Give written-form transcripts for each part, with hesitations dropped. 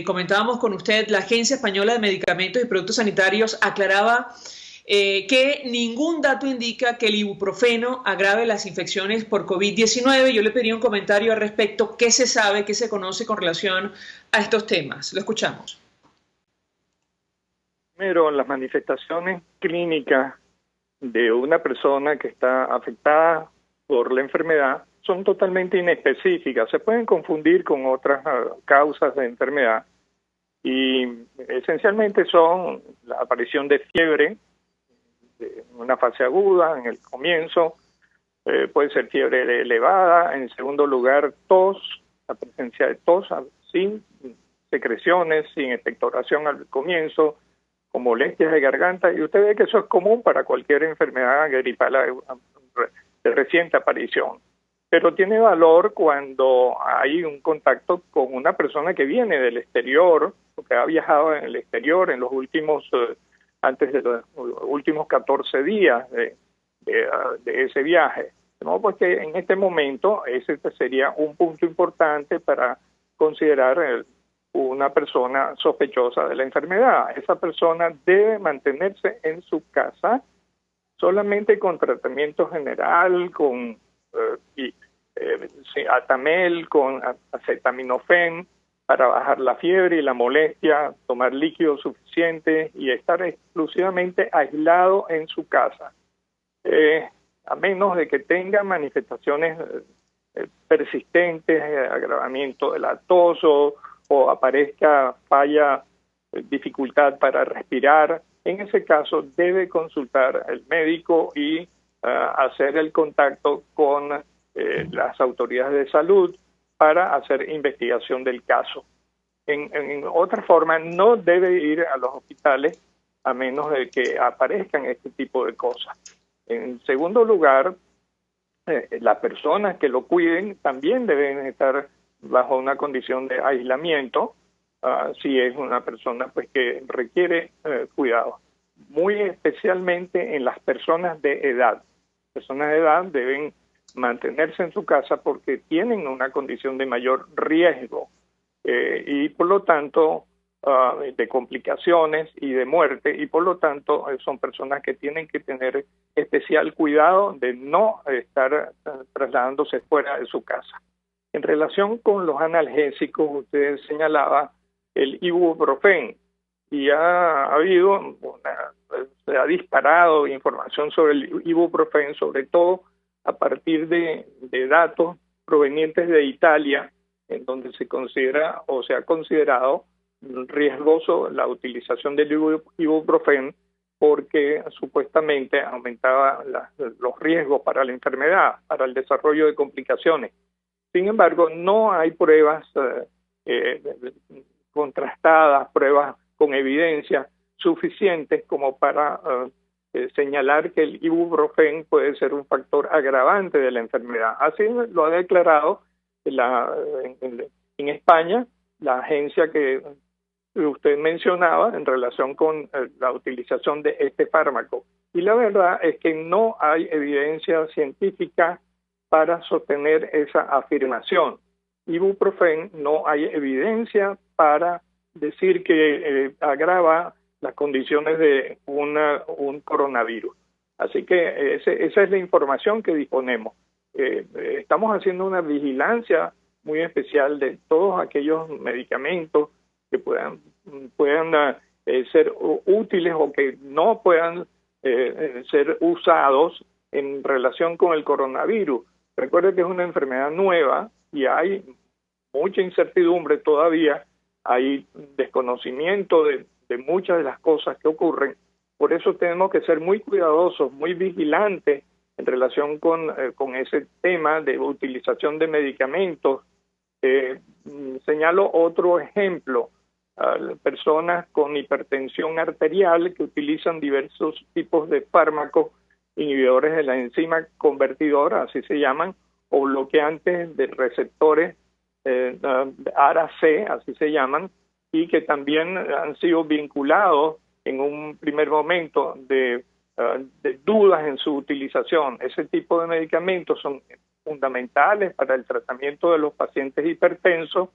comentábamos con usted, la Agencia Española de Medicamentos y Productos Sanitarios aclaraba que ningún dato indica que el ibuprofeno agrave las infecciones por COVID-19. Yo le pedí un comentario al respecto. ¿Qué se sabe, qué se conoce con relación a estos temas? Lo escuchamos. Primero, las manifestaciones clínicas de una persona que está afectada por la enfermedad son totalmente inespecíficas. Se pueden confundir con otras causas de enfermedad y esencialmente son la aparición de fiebre en una fase aguda, en el comienzo, puede ser fiebre elevada, en segundo lugar tos, la presencia de tos sin secreciones, sin expectoración al comienzo, con molestias de garganta, y usted ve que eso es común para cualquier enfermedad gripal de reciente aparición. Pero tiene valor cuando hay un contacto con una persona que viene del exterior, o que ha viajado en el exterior en los últimos, antes de los últimos 14 días de ese viaje. ¿No? Porque en este momento ese sería un punto importante para considerar una persona sospechosa de la enfermedad. Esa persona debe mantenerse en su casa solamente con tratamiento general, con Atamel, con acetaminofén para bajar la fiebre y la molestia, tomar líquido suficiente y estar exclusivamente aislado en su casa. A menos de que tenga manifestaciones persistentes, agravamiento de la tos o aparezca dificultad para respirar, en ese caso debe consultar al médico y hacer el contacto con las autoridades de salud para hacer investigación del caso. En otra forma, no debe ir a los hospitales a menos de que aparezcan este tipo de cosas. En segundo lugar, las personas que lo cuiden también deben estar bajo una condición de aislamiento, si es una persona pues que requiere cuidado, muy especialmente en las personas de edad. Personas de edad deben mantenerse en su casa porque tienen una condición de mayor riesgo y por lo tanto de complicaciones y de muerte, y por lo tanto son personas que tienen que tener especial cuidado de no estar trasladándose fuera de su casa. En relación con los analgésicos, usted señalaba el ibuprofeno, y se ha disparado información sobre el ibuprofeno, sobre todo a partir de datos provenientes de Italia, en donde se considera o se ha considerado riesgoso la utilización del ibuprofeno porque supuestamente aumentaba los riesgos para la enfermedad, para el desarrollo de complicaciones. Sin embargo, no hay pruebas contrastadas, pruebas con evidencia suficientes como para señalar que el ibuprofeno puede ser un factor agravante de la enfermedad. Así lo ha declarado en España la agencia que usted mencionaba en relación con la utilización de este fármaco. Y la verdad es que no hay evidencia científica para sostener esa afirmación. Ibuprofeno no hay evidencia para decir que agrava las condiciones de un coronavirus. Así que esa es la información que disponemos. Estamos haciendo una vigilancia muy especial de todos aquellos medicamentos que puedan ser útiles o que no puedan ser usados en relación con el coronavirus. Recuerde que es una enfermedad nueva y hay mucha incertidumbre todavía, hay desconocimiento de muchas de las cosas que ocurren. Por eso tenemos que ser muy cuidadosos, muy vigilantes en relación con ese tema de utilización de medicamentos. Señalo otro ejemplo, personas con hipertensión arterial que utilizan diversos tipos de fármacos inhibidores de la enzima convertidora, así se llaman, o bloqueantes de receptores ARA-C, así se llaman, y que también han sido vinculados en un primer momento de dudas en su utilización. Ese tipo de medicamentos son fundamentales para el tratamiento de los pacientes hipertensos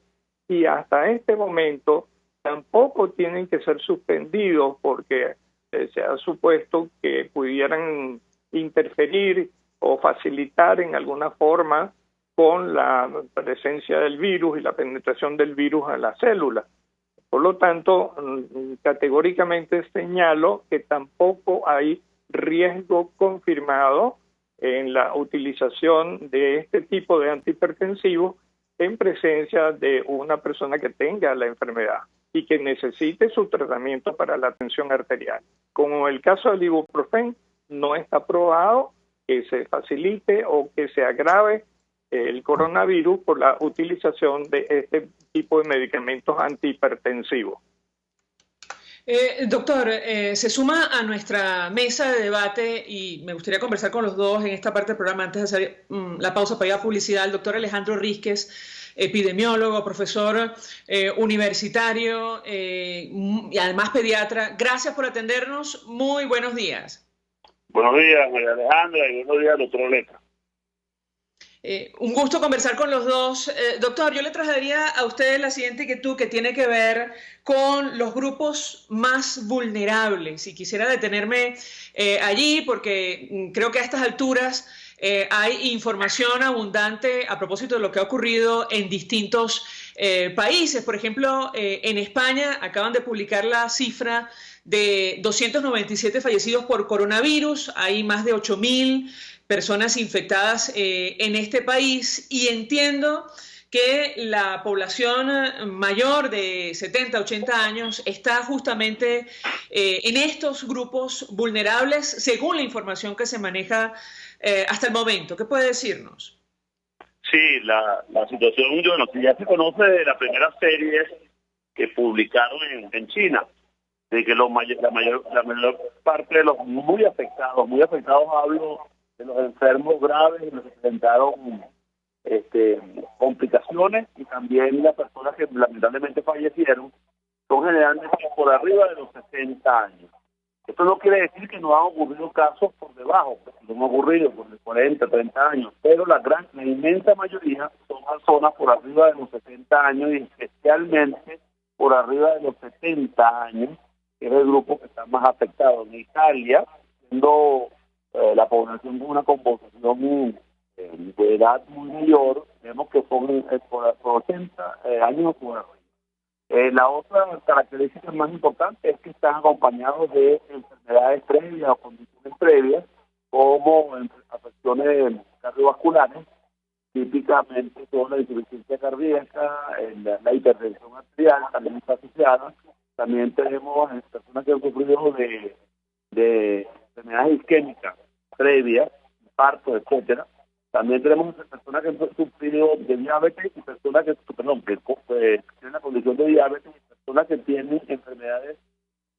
y hasta este momento tampoco tienen que ser suspendidos porque se ha supuesto que pudieran interferir o facilitar en alguna forma con la presencia del virus y la penetración del virus a las células. Por lo tanto, categóricamente señalo que tampoco hay riesgo confirmado en la utilización de este tipo de antihipertensivos en presencia de una persona que tenga la enfermedad y que necesite su tratamiento para la tensión arterial. Como el caso del ibuprofeno, no está probado que se facilite o que se agrave el coronavirus por la utilización de este tipo de medicamentos antihipertensivos. Doctor, se suma a nuestra mesa de debate y me gustaría conversar con los dos en esta parte del programa antes de hacer la pausa para ir a publicidad. El doctor Alejandro Rísquez, epidemiólogo, profesor universitario y además pediatra. Gracias por atendernos. Muy buenos días. Buenos días, María Alejandra, y buenos días, doctor Oleta. Un gusto conversar con los dos. Doctor, yo le trasladaría a usted la siguiente inquietud que tiene que ver con los grupos más vulnerables. Y quisiera detenerme allí porque creo que a estas alturas hay información abundante a propósito de lo que ha ocurrido en distintos países. Por ejemplo, en España acaban de publicar la cifra de 297 fallecidos por coronavirus. Hay más de 8.000 personas infectadas en este país y entiendo que la población mayor de 70, 80 años está justamente en estos grupos vulnerables según la información que se maneja hasta el momento. ¿Qué puede decirnos? Sí, la situación, ya se conoce de la primera serie que publicaron en China, de que la mayor parte de los muy afectados hablo de los enfermos graves y los que presentaron complicaciones, y también las personas que lamentablemente fallecieron son generalmente por arriba de los 60 años. Esto no quiere decir que no han ocurrido casos por debajo, porque no han ocurrido por 40, 30 años, pero la inmensa mayoría son personas por arriba de los 60 años y especialmente por arriba de los 70 años, que es el grupo que está más afectado. En Italia, siendo la población con una composición de edad muy mayor, vemos que son por 80 años por arriba. La otra característica más importante es que están acompañados de enfermedades previas o condiciones previas, como afecciones cardiovasculares, típicamente son la insuficiencia cardíaca, la hipertensión arterial también está asociada. También tenemos personas que han sufrido de enfermedades isquémicas previas, partos, etcétera. También tenemos personas que han sufrido de diabetes y personas que tienen la condición de diabetes y personas que tienen enfermedades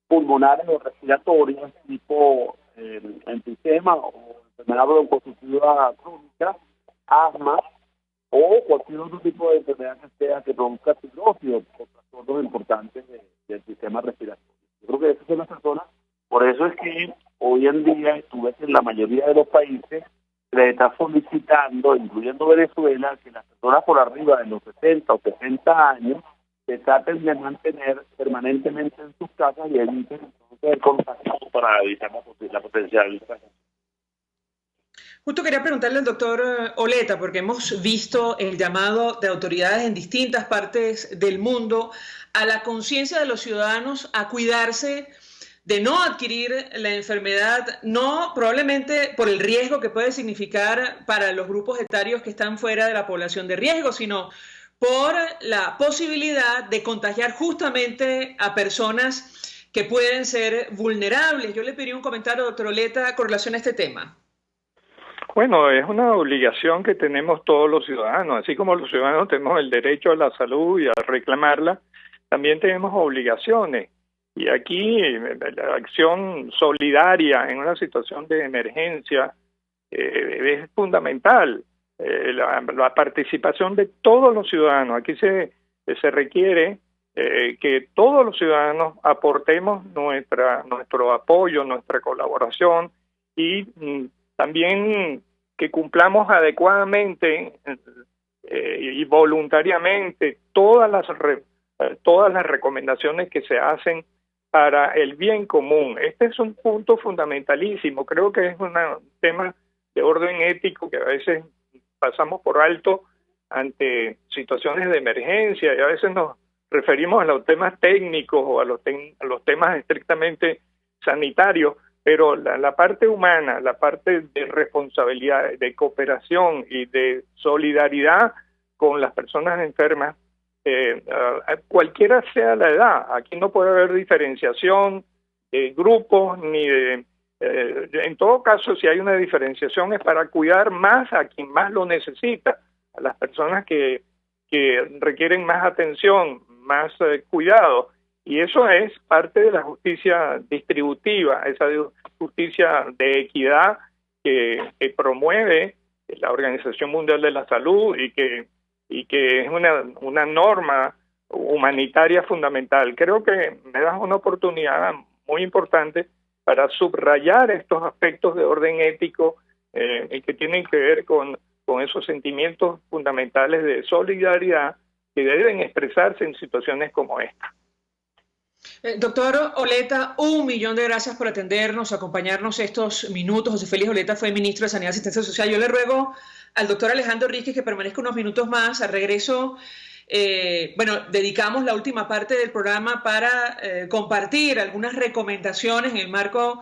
pulmonares o respiratorias tipo enfisema o enfermedad broncoconstrictiva crónica, asma o cualquier otro tipo de enfermedad que produzca fibrosis o trastornos importantes del sistema respiratorio. Yo creo que esas son las personas. Por eso es que hoy en día tú ves en la mayoría de los países se les está solicitando, incluyendo Venezuela, que las personas por arriba de los 60 o 60 años se traten de mantener permanentemente en sus casas y eviten el contacto para evitar la potencial infección. Justo quería preguntarle al doctor Oleta, porque hemos visto el llamado de autoridades en distintas partes del mundo a la conciencia de los ciudadanos a cuidarse de no adquirir la enfermedad, no probablemente por el riesgo que puede significar para los grupos etarios que están fuera de la población de riesgo, sino por la posibilidad de contagiar justamente a personas que pueden ser vulnerables. Yo le pediría un comentario, doctor Oleta, con relación a este tema. Bueno, es una obligación que tenemos todos los ciudadanos, así como los ciudadanos tenemos el derecho a la salud y a reclamarla, también tenemos obligaciones. Y aquí la acción solidaria en una situación de emergencia es fundamental. La participación de todos los ciudadanos. Aquí se requiere que todos los ciudadanos aportemos nuestro apoyo, nuestra colaboración y también que cumplamos adecuadamente y voluntariamente todas las recomendaciones que se hacen para el bien común. Este es un punto fundamentalísimo. Creo que es un tema de orden ético que a veces pasamos por alto ante situaciones de emergencia y a veces nos referimos a los temas técnicos o a los temas estrictamente sanitarios, pero la parte humana, la parte de responsabilidad, de cooperación y de solidaridad con las personas enfermas, cualquiera sea la edad, aquí no puede haber diferenciación de grupos ni de... en todo caso, si hay una diferenciación es para cuidar más a quien más lo necesita, a las personas que requieren más atención, más cuidado, y eso es parte de la justicia distributiva, esa justicia de equidad que promueve la Organización Mundial de la Salud y que es una norma humanitaria fundamental. Creo que me das una oportunidad muy importante para subrayar estos aspectos de orden ético que tienen que ver con esos sentimientos fundamentales de solidaridad que deben expresarse en situaciones como esta. Doctor Oleta, 1.000.000 de gracias por atendernos, acompañarnos estos minutos. José Félix Oleta fue ministro de Sanidad y Asistencia Social. Yo le ruego al doctor Alejandro Ríquez que permanezca unos minutos más. Al regreso, dedicamos la última parte del programa para compartir algunas recomendaciones en el marco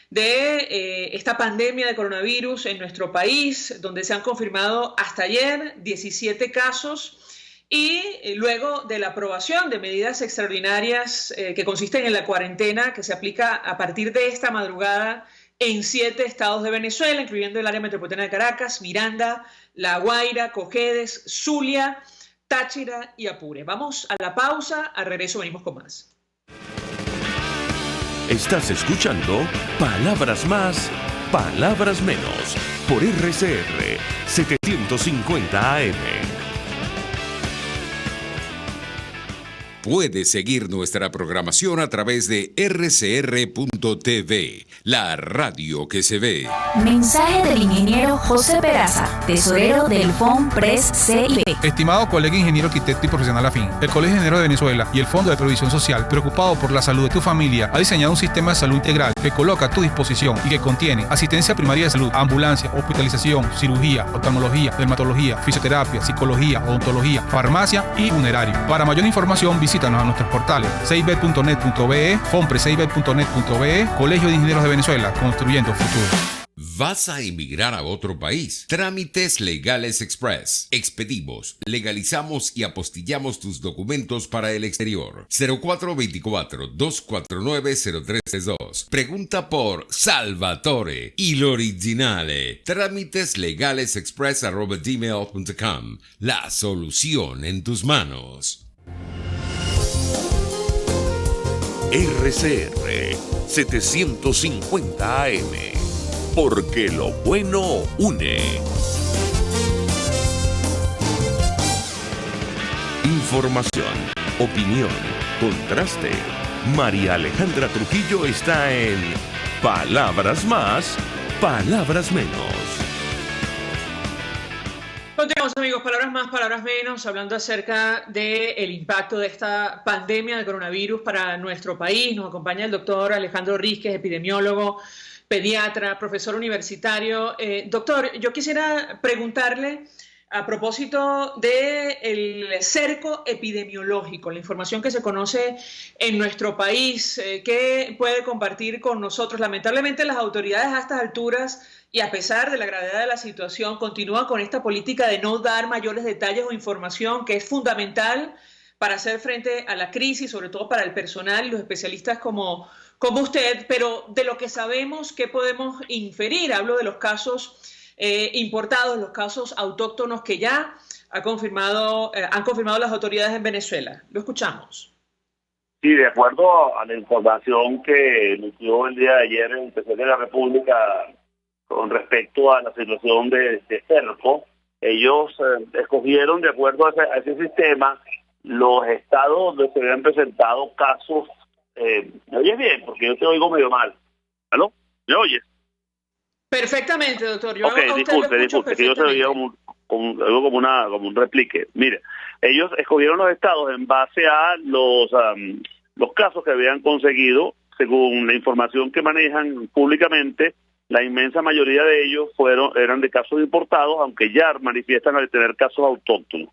de esta pandemia de coronavirus en nuestro país, donde se han confirmado hasta ayer 17 casos. Y luego de la aprobación de medidas extraordinarias que consisten en la cuarentena que se aplica a partir de esta madrugada en 7 estados de Venezuela, incluyendo el área metropolitana de Caracas, Miranda, La Guaira, Cojedes, Zulia, Táchira y Apure. Vamos a la pausa, al regreso venimos con más. Estás escuchando Palabras Más, Palabras Menos, por RCR 750 AM. Puedes seguir nuestra programación a través de rcr.tv, la radio que se ve. Mensaje del ingeniero José Peraza, tesorero del FONPRES CIP. Estimado colega ingeniero arquitecto y profesional afín, el Colegio de Ingenieros de Venezuela y el Fondo de Previsión Social, preocupado por la salud de tu familia, ha diseñado un sistema de salud integral que coloca a tu disposición y que contiene asistencia primaria de salud, ambulancia, hospitalización, cirugía, oftalmología, dermatología, fisioterapia, psicología, odontología, farmacia y funerario. Para mayor información, visítanos a nuestros portales seibet.net.be, fonpreseibet.net.be, Colegio de Ingenieros de Venezuela, construyendo futuro. ¿Vas a emigrar a otro país? Trámites Legales Express. Expedimos, legalizamos y apostillamos tus documentos para el exterior. 0424-249-0332. Pregunta por Salvatore y l'originale. Trámiteslegalesexpress@gmail.com. La solución en tus manos. RCR 750 AM, porque lo bueno une. Información, opinión, contraste. María Alejandra Trujillo está en Palabras Más, Palabras Menos. Continuamos, amigos, palabras más, palabras menos, hablando acerca del impacto de esta pandemia de coronavirus para nuestro país. Nos acompaña el doctor Alejandro Ríquez, epidemiólogo, pediatra, profesor universitario. Doctor, yo quisiera preguntarle a propósito del cerco epidemiológico, la información que se conoce en nuestro país, ¿qué puede compartir con nosotros? Lamentablemente las autoridades a estas alturas y a pesar de la gravedad de la situación continúan con esta política de no dar mayores detalles o información que es fundamental para hacer frente a la crisis, sobre todo para el personal y los especialistas como usted, pero de lo que sabemos, ¿qué podemos inferir? Hablo de los casos importados, los casos autóctonos que ya han confirmado las autoridades en Venezuela. Lo escuchamos. Sí, de acuerdo a la información que emitió el día de ayer el presidente de la República con respecto a la situación de cerco, ellos escogieron de acuerdo a ese sistema los estados donde se habían presentado casos. ¿Me oyes bien? Porque yo te oigo medio mal. ¿Aló? ¿Me oyes? Perfectamente, doctor. Yo Ok, a usted lo escucho disculpe, que yo se lo diga como un replique. Mire, ellos escogieron los estados en base a los casos que habían conseguido, según la información que manejan públicamente. La inmensa mayoría de ellos eran de casos importados, aunque ya manifiestan al tener casos autóctonos.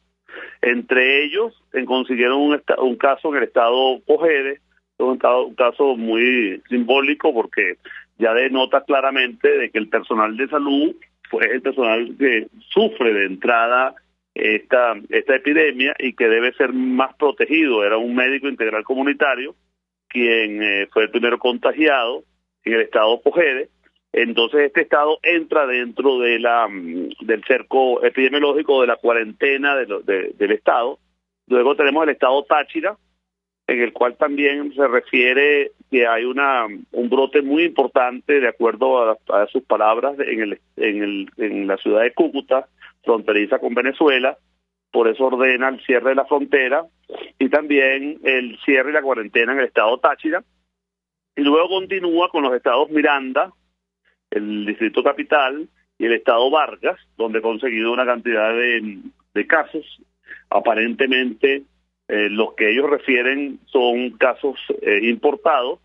Entre ellos consiguieron un caso en el estado Ojede, un caso muy simbólico porque ya denota claramente de que el personal de salud fue el personal que sufre de entrada esta epidemia y que debe ser más protegido. Era un médico integral comunitario quien fue el primero contagiado en el estado Ojede. Entonces este estado entra dentro de del cerco epidemiológico de la cuarentena del estado. Luego tenemos el estado Táchira, en el cual también se refiere que hay un brote muy importante, de acuerdo a sus palabras, en la ciudad de Cúcuta, fronteriza con Venezuela. Por eso ordena el cierre de la frontera y también el cierre y la cuarentena en el estado Táchira. Y luego continúa con los estados Miranda, el Distrito Capital y el estado Vargas, donde ha conseguido una cantidad de casos. Aparentemente, los que ellos refieren son casos importados,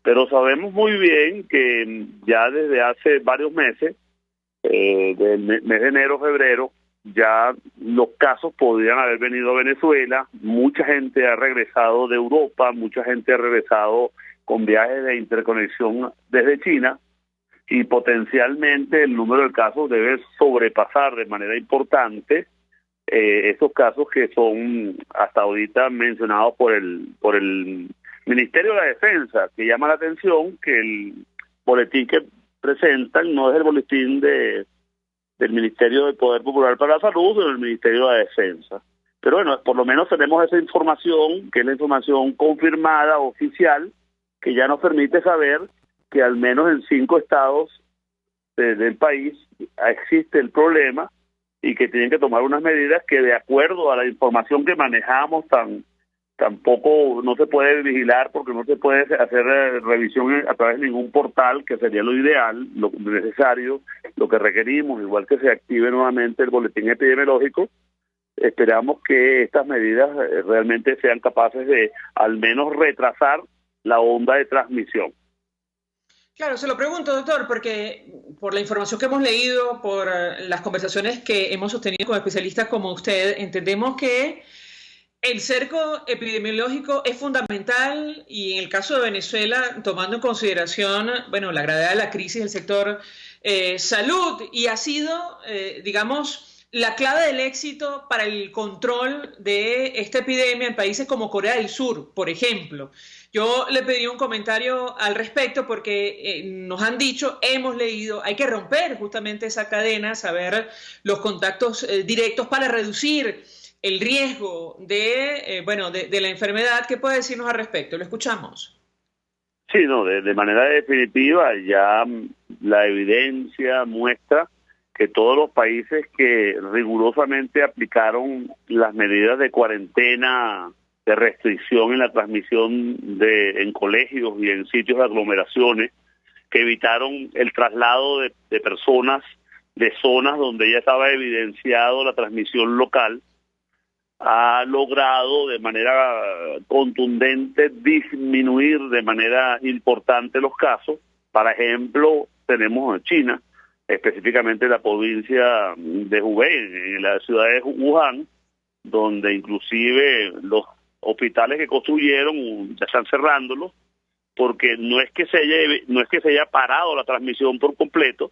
pero sabemos muy bien que ya desde hace varios meses, del mes de enero, febrero, ya los casos podrían haber venido a Venezuela. Mucha gente ha regresado de Europa, mucha gente ha regresado con viajes de interconexión desde China, y potencialmente el número de casos debe sobrepasar de manera importante estos casos que son hasta ahorita mencionados por el Ministerio de la Defensa, que llama la atención que el boletín que presentan no es el boletín del Ministerio del Poder Popular para la Salud, sino el Ministerio de la Defensa. Pero bueno, por lo menos tenemos esa información, que es la información confirmada, oficial, que ya nos permite saber que al menos en 5 estados del país existe el problema y que tienen que tomar unas medidas que, de acuerdo a la información que manejamos, tampoco no se puede vigilar, porque no se puede hacer revisión a través de ningún portal, que sería lo ideal, lo necesario, lo que requerimos, igual que se active nuevamente el boletín epidemiológico. Esperamos que estas medidas realmente sean capaces de al menos retrasar la onda de transmisión. Claro, se lo pregunto, doctor, porque por la información que hemos leído, por las conversaciones que hemos sostenido con especialistas como usted, entendemos que el cerco epidemiológico es fundamental, y en el caso de Venezuela, tomando en consideración, bueno, la gravedad de la crisis del sector salud, y ha sido, digamos, la clave del éxito para el control de esta epidemia en países como Corea del Sur, por ejemplo. Yo le pedí un comentario al respecto porque nos han dicho, hemos leído, hay que romper justamente esa cadena, saber los contactos directos para reducir el riesgo de la enfermedad. ¿Qué puede decirnos al respecto? Lo escuchamos. Sí, no, de manera definitiva ya la evidencia muestra que todos los países que rigurosamente aplicaron las medidas de cuarentena, de restricción en la transmisión en colegios y en sitios de aglomeraciones, que evitaron el traslado de personas de zonas donde ya estaba evidenciado la transmisión local, ha logrado de manera contundente disminuir de manera importante los casos. Por ejemplo, tenemos China, específicamente la provincia de Hubei, en la ciudad de Wuhan, donde inclusive los hospitales que construyeron ya están cerrándolos, porque no es que se haya parado la transmisión por completo,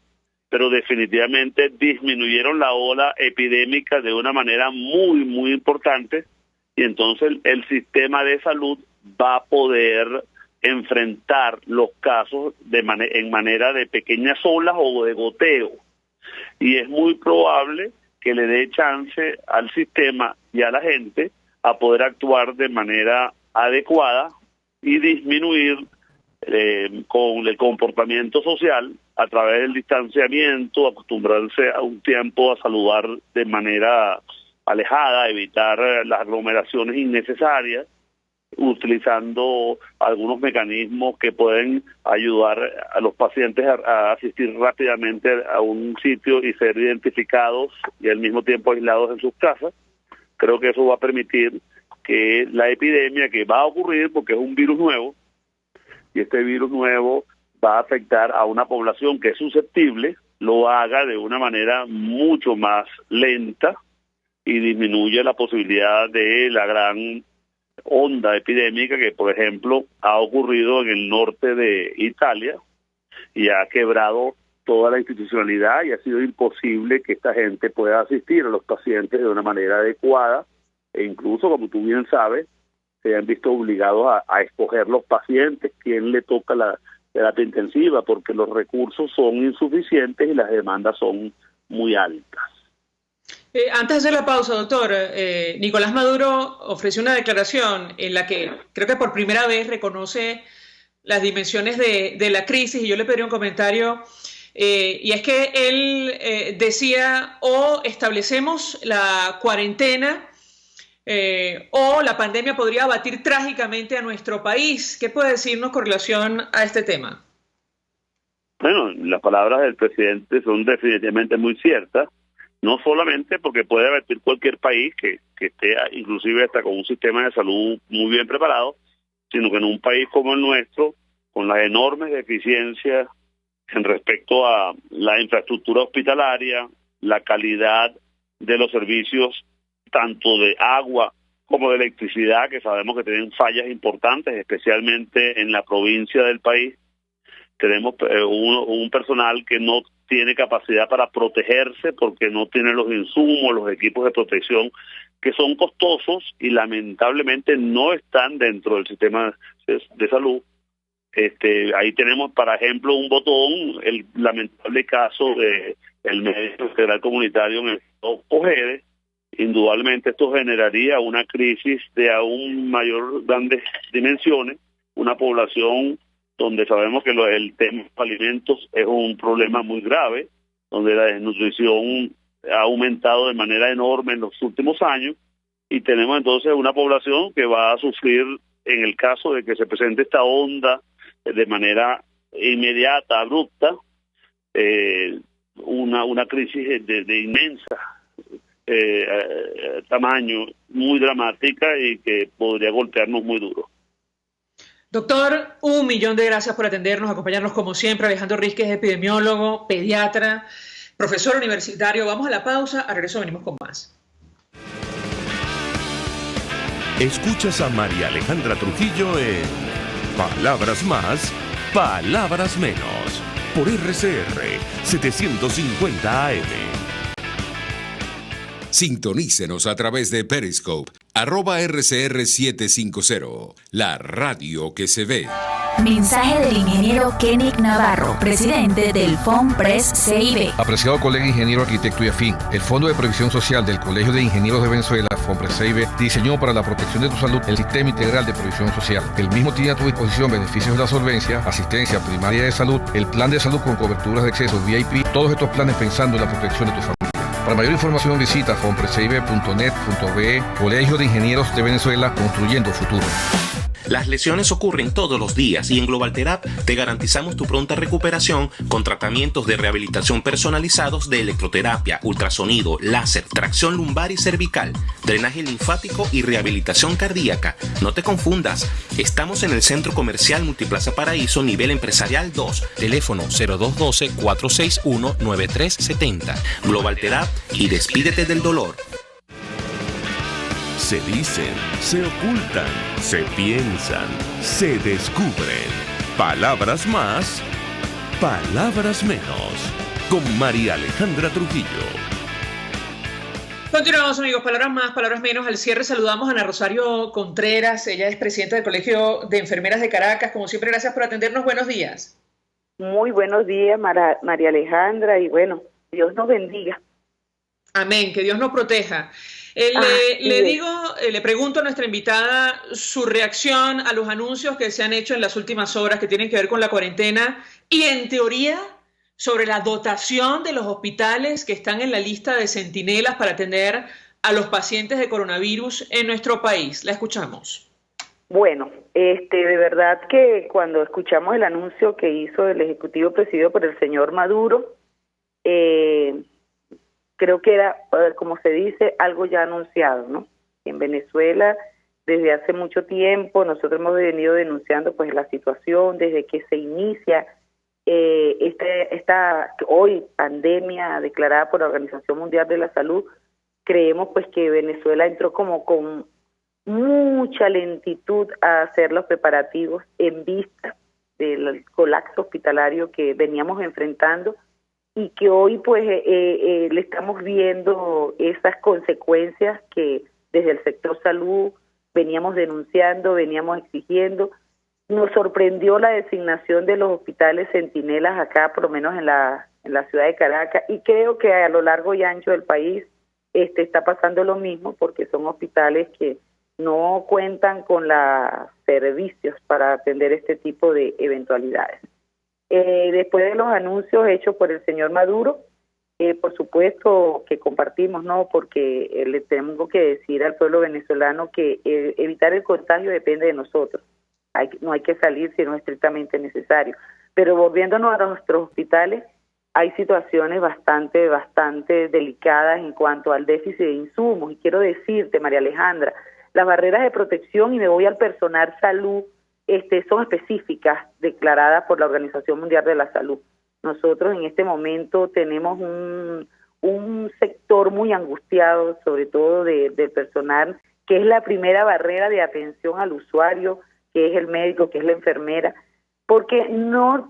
pero definitivamente disminuyeron la ola epidémica de una manera muy, muy importante, y entonces el sistema de salud va a poder enfrentar los casos en manera de pequeñas olas o de goteo, y es muy probable que le dé chance al sistema y a la gente a poder actuar de manera adecuada y disminuir con el comportamiento social a través del distanciamiento, acostumbrarse a un tiempo a saludar de manera alejada, evitar las aglomeraciones innecesarias, utilizando algunos mecanismos que pueden ayudar a los pacientes a asistir rápidamente a un sitio y ser identificados y al mismo tiempo aislados en sus casas. Creo que eso va a permitir que la epidemia que va a ocurrir, porque es un virus nuevo, y este virus nuevo va a afectar a una población que es susceptible, lo haga de una manera mucho más lenta y disminuye la posibilidad de la gran onda epidémica que, por ejemplo, ha ocurrido en el norte de Italia y ha quebrado toda la institucionalidad y ha sido imposible que esta gente pueda asistir a los pacientes de una manera adecuada e incluso, como tú bien sabes, se han visto obligados a escoger los pacientes, quién le toca la terapia intensiva, porque los recursos son insuficientes y las demandas son muy altas. Antes de hacer la pausa, doctor, Nicolás Maduro ofreció una declaración en la que creo que por primera vez reconoce las dimensiones de la crisis, y yo le pedí un comentario, y es que él decía: o establecemos la cuarentena o la pandemia podría abatir trágicamente a nuestro país. ¿Qué puede decirnos con relación a este tema? Bueno, las palabras del presidente son definitivamente muy ciertas, no solamente porque puede abatir cualquier país que esté inclusive hasta con un sistema de salud muy bien preparado, sino que en un país como el nuestro, con las enormes deficiencias en respecto a la infraestructura hospitalaria, la calidad de los servicios, tanto de agua como de electricidad, que sabemos que tienen fallas importantes, especialmente en la provincia del país. Tenemos un personal que no tiene capacidad para protegerse porque no tiene los insumos, los equipos de protección, que son costosos y lamentablemente no están dentro del sistema de salud. Ahí tenemos, por ejemplo, un botón, el lamentable caso de el médico integral comunitario en el estado Ojede. Indudablemente esto generaría una crisis de aún grandes dimensiones, una población donde sabemos que el tema de los alimentos es un problema muy grave, donde la desnutrición ha aumentado de manera enorme en los últimos años, y tenemos entonces una población que va a sufrir, en el caso de que se presente esta onda de manera inmediata, abrupta, una crisis de inmensa tamaño, muy dramática y que podría golpearnos muy duro. Doctor, 1.000.000 de gracias por atendernos, acompañarnos como siempre. Alejandro Rizquez, epidemiólogo, pediatra, profesor universitario. Vamos a la pausa, a regreso venimos con más. Escuchas a María Alejandra Trujillo en Palabras Más, Palabras Menos, por RCR 750 AM. Sintonícenos a través de Periscope, @RCR750, la radio que se ve. Mensaje del ingeniero Kenick Navarro, presidente del FOMPRES CIB. Apreciado colega ingeniero, arquitecto y afín, el Fondo de Previsión Social del Colegio de Ingenieros de Venezuela, FOMPRES CIB, diseñó para la protección de tu salud el Sistema Integral de Previsión Social. El mismo tiene a tu disposición beneficios de la solvencia, asistencia primaria de salud, el plan de salud con coberturas de exceso VIP, todos estos planes pensando en la protección de tu familia. Para mayor información visita fomprescibe.net.be, Colegio de Ingenieros de Venezuela, construyendo futuro. Las lesiones ocurren todos los días y en GlobalTherap te garantizamos tu pronta recuperación con tratamientos de rehabilitación personalizados de electroterapia, ultrasonido, láser, tracción lumbar y cervical, drenaje linfático y rehabilitación cardíaca. No te confundas, estamos en el Centro Comercial Multiplaza Paraíso, nivel empresarial 2, teléfono 0212-461-9370. GlobalTherap y despídete del dolor. Se dicen, se ocultan, se piensan, se descubren. Palabras más, palabras menos. Con María Alejandra Trujillo. Continuamos, amigos. Palabras más, palabras menos. Al cierre saludamos a Ana Rosario Contreras. Ella es presidenta del Colegio de Enfermeras de Caracas. Como siempre, gracias por atendernos. Buenos días. Muy buenos días, María Alejandra. Y bueno, Dios nos bendiga. Amén. Que Dios nos proteja. Le pregunto a nuestra invitada su reacción a los anuncios que se han hecho en las últimas horas que tienen que ver con la cuarentena y, en teoría, sobre la dotación de los hospitales que están en la lista de centinelas para atender a los pacientes de coronavirus en nuestro país. La escuchamos. Bueno, de verdad que cuando escuchamos el anuncio que hizo el Ejecutivo presidido por el señor Maduro, creo que era, como se dice, algo ya anunciado, ¿no? En Venezuela, desde hace mucho tiempo, nosotros hemos venido denunciando pues la situación desde que se inicia esta hoy pandemia declarada por la Organización Mundial de la Salud. Creemos pues que Venezuela entró como con mucha lentitud a hacer los preparativos en vista del colapso hospitalario que veníamos enfrentando y que hoy pues le estamos viendo esas consecuencias que desde el sector salud veníamos denunciando, veníamos exigiendo. Nos sorprendió la designación de los hospitales centinelas acá, por lo menos en la ciudad de Caracas, y creo que a lo largo y ancho del país está pasando lo mismo, porque son hospitales que no cuentan con los servicios para atender este tipo de eventualidades. Después de los anuncios hechos por el señor Maduro, por supuesto que compartimos, ¿no? Porque le tengo que decir al pueblo venezolano que evitar el contagio depende de nosotros. No hay que salir si no es estrictamente necesario. Pero volviéndonos a nuestros hospitales, hay situaciones bastante delicadas en cuanto al déficit de insumos. Y quiero decirte, María Alejandra, las barreras de protección, y me voy al personal salud, son específicas, declaradas por la Organización Mundial de la Salud. Nosotros en este momento tenemos un sector muy angustiado, sobre todo del personal, que es la primera barrera de atención al usuario, que es el médico, que es la enfermera, porque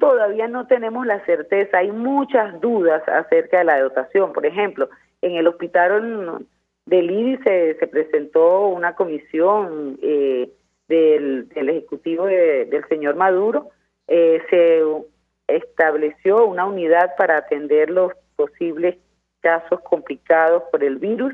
todavía no tenemos la certeza, hay muchas dudas acerca de la dotación. Por ejemplo, en el hospital del IDI se presentó una comisión del ejecutivo del señor Maduro, se estableció una unidad para atender los posibles casos complicados por el virus.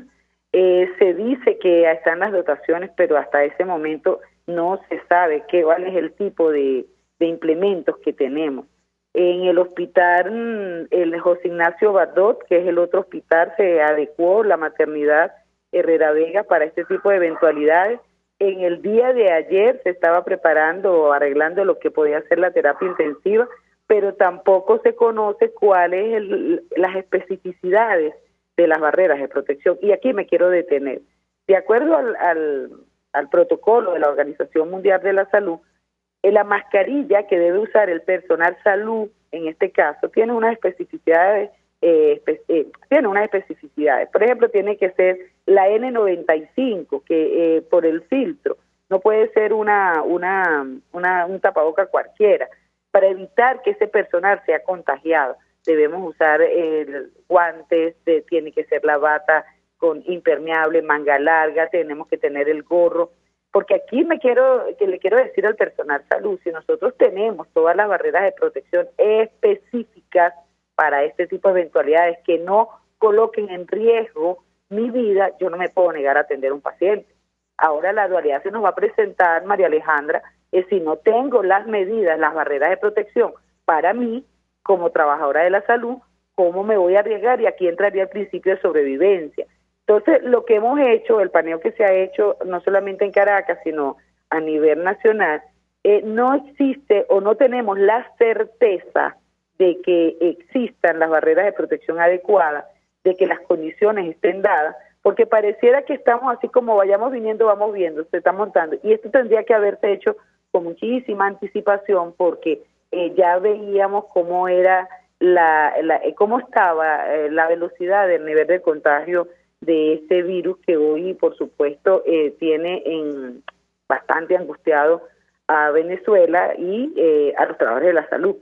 Se dice que están las dotaciones, pero hasta ese momento no se sabe cuál es el tipo de implementos que tenemos. En el hospital, el José Ignacio Bardot, que es el otro hospital, se adecuó la maternidad Herrera Vega para este tipo de eventualidades. En el día de ayer se estaba preparando o arreglando lo que podía ser la terapia intensiva, pero tampoco se conoce cuáles las especificidades de las barreras de protección. Y aquí me quiero detener. De acuerdo al protocolo de la Organización Mundial de la Salud, la mascarilla que debe usar el personal salud, en este caso, tiene unas especificidades. Por ejemplo, tiene que ser la N95, que por el filtro, no puede ser un tapaboca cualquiera. Para evitar que ese personal sea contagiado, debemos usar guantes, tiene que ser la bata con impermeable, manga larga, tenemos que tener el gorro, porque aquí le quiero decir al personal salud, si nosotros tenemos todas las barreras de protección específicas para este tipo de eventualidades que no coloquen en riesgo mi vida, yo no me puedo negar a atender a un paciente. Ahora la dualidad se nos va a presentar, María Alejandra, si no tengo las medidas, las barreras de protección para mí, como trabajadora de la salud, ¿cómo me voy a arriesgar? Y aquí entraría el principio de sobrevivencia. Entonces, lo que hemos hecho, el paneo que se ha hecho, no solamente en Caracas, sino a nivel nacional, no existe o no tenemos la certeza de que existan las barreras de protección adecuadas, de que las condiciones estén dadas, porque pareciera que estamos así como vayamos viniendo, vamos viendo, se está montando. Y esto tendría que haberse hecho con muchísima anticipación, porque ya veíamos cómo era cómo estaba la velocidad del nivel de contagio de este virus que hoy, por supuesto, tiene bastante angustiado a Venezuela y a los trabajadores de la salud.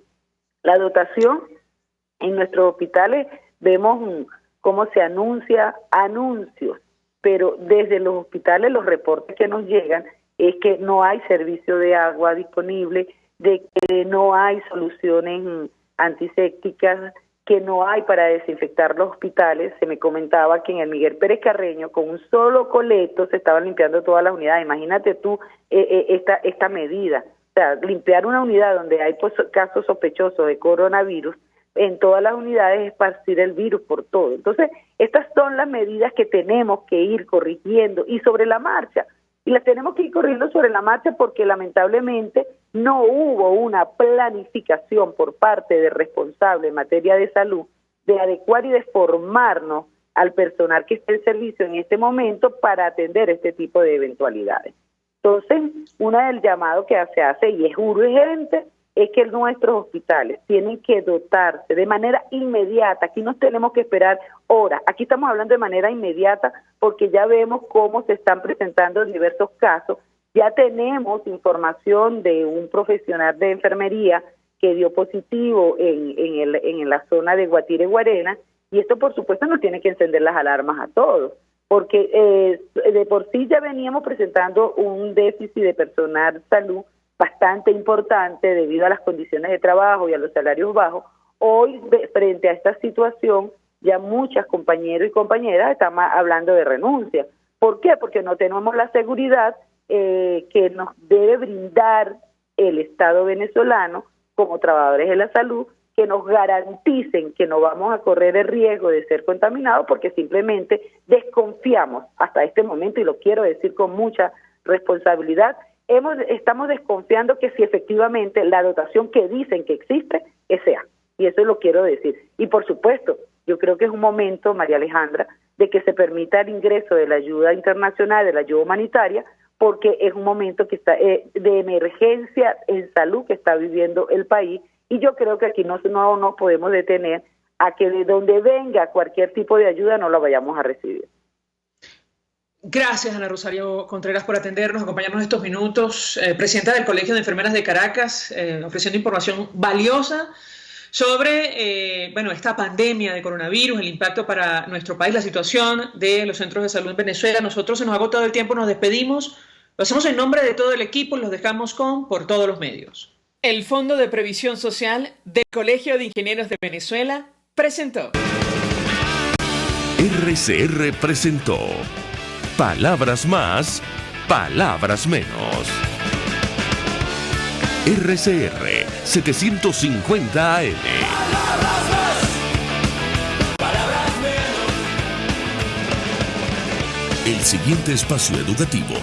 La dotación en nuestros hospitales, vemos cómo se anuncios, pero desde los hospitales los reportes que nos llegan es que no hay servicio de agua disponible, de que no hay soluciones antisépticas, que no hay para desinfectar los hospitales. Se me comentaba que en el Miguel Pérez Carreño, con un solo coleto, se estaban limpiando todas las unidades. Imagínate tú esta medida. O sea, limpiar una unidad donde hay casos sospechosos de coronavirus, en todas las unidades esparcir el virus por todo. Entonces, estas son las medidas que tenemos que ir corrigiendo y sobre la marcha y las tenemos que ir corriendo sobre la marcha porque lamentablemente no hubo una planificación por parte del responsable en materia de salud de adecuar y de formarnos al personal que esté en servicio en este momento para atender este tipo de eventualidades. Entonces, uno del llamado que se hace, y es urgente, es que nuestros hospitales tienen que dotarse de manera inmediata. Aquí no tenemos que esperar horas, aquí estamos hablando de manera inmediata porque ya vemos cómo se están presentando diversos casos. Ya tenemos información de un profesional de enfermería que dio positivo en la zona de Guatire, Guarena, y esto por supuesto nos tiene que encender las alarmas a todos, porque de por sí ya veníamos presentando un déficit de personal salud bastante importante debido a las condiciones de trabajo y a los salarios bajos. Hoy, frente a esta situación, ya muchas compañeros y compañeras están hablando de renuncia. ¿Por qué? Porque no tenemos la seguridad que nos debe brindar el Estado venezolano como trabajadores de la salud, que nos garanticen que no vamos a correr el riesgo de ser contaminados, porque simplemente desconfiamos hasta este momento, y lo quiero decir con mucha responsabilidad, estamos desconfiando que si efectivamente la dotación que dicen que existe es sea, y eso lo quiero decir. Y por supuesto, yo creo que es un momento, María Alejandra, de que se permita el ingreso de la ayuda internacional, de la ayuda humanitaria, porque es un momento que está de emergencia en salud que está viviendo el país, y yo creo que aquí no nos podemos detener a que de donde venga cualquier tipo de ayuda no la vayamos a recibir. Gracias, Ana Rosario Contreras, por atendernos, acompañarnos estos minutos. Presidenta del Colegio de Enfermeras de Caracas, ofreciendo información valiosa sobre esta pandemia de coronavirus, el impacto para nuestro país, la situación de los centros de salud en Venezuela. Nosotros se nos ha agotado el tiempo, nos despedimos. Lo hacemos en nombre de todo el equipo, los dejamos por todos los medios. El Fondo de Previsión Social del Colegio de Ingenieros de Venezuela presentó. RCR presentó Palabras Más, Palabras Menos. RCR 750 AM. El siguiente espacio educativo